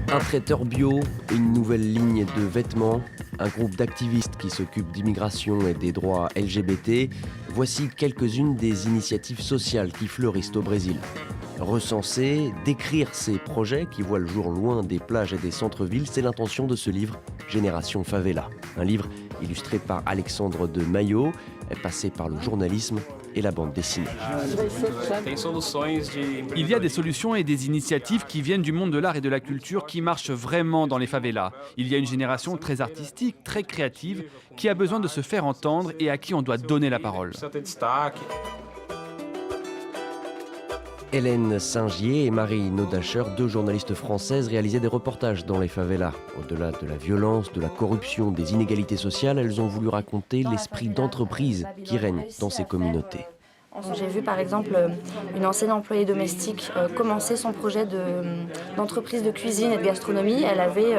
Un traiteur bio, une nouvelle ligne de vêtements, un groupe d'activistes qui s'occupent d'immigration et des droits LGBT, voici quelques-unes des initiatives sociales qui fleurissent au Brésil. Recenser, décrire ces projets qui voient le jour loin des plages et des centres-villes, c'est l'intention de ce livre Génération Favela. Un livre illustré par Alexandre de Maio, passé par le journalisme et la bande dessinée. Il y a des solutions et des initiatives qui viennent du monde de l'art et de la culture qui marchent vraiment dans les favelas. Il y a une génération très artistique, très créative, qui a besoin de se faire entendre et à qui on doit donner la parole. Hélène Saint-Gier et Marie Naudacher, deux journalistes françaises, réalisaient des reportages dans les favelas. Au-delà de la violence, de la corruption, des inégalités sociales, elles ont voulu raconter l'esprit d'entreprise qui règne dans ces communautés. J'ai vu par exemple une ancienne employée domestique commencer son projet d'entreprise de cuisine et de gastronomie. Elle avait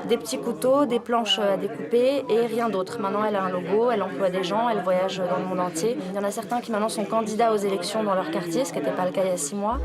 des petits couteaux, des planches à découper et rien d'autre. Maintenant elle a un logo, elle emploie des gens, elle voyage dans le monde entier. Il y en a certains qui maintenant sont candidats aux élections dans leur quartier, ce qui n'était pas le cas il y a 6 mois.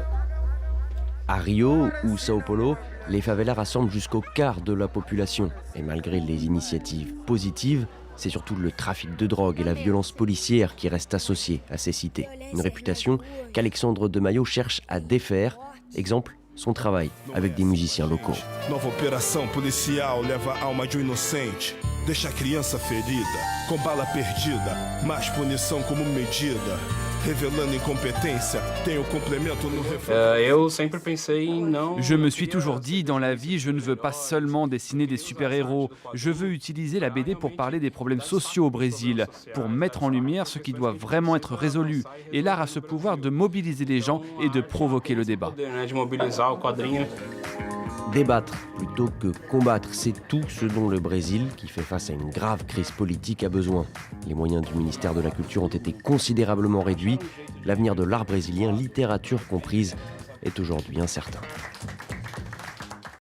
À Rio ou Sao Paulo, les favelas rassemblent jusqu'au quart de la population. Et malgré les initiatives positives, c'est surtout le trafic de drogue et la violence policière qui restent associés à ces cités. Une réputation qu'Alexandre de Maio cherche à défaire. Exemple, son travail avec des musiciens locaux. Nova operação policial leva a alma de inocente, deixa a criança ferida, com bala perdida, mais punição como medida. Revelando incompetência, tem o complemento no Je me suis toujours dit, dans la vie, je ne veux pas seulement dessiner des super-héros. Je veux utiliser la BD pour parler des problèmes sociaux au Brésil, pour mettre en lumière ce qui doit vraiment être résolu. Et l'art a ce pouvoir de mobiliser les gens et de provoquer le débat. Débattre plutôt que combattre, c'est tout ce dont le Brésil, qui fait face à une grave crise politique, a besoin. Les moyens du ministère de la Culture ont été considérablement réduits. L'avenir de l'art brésilien, littérature comprise, est aujourd'hui incertain.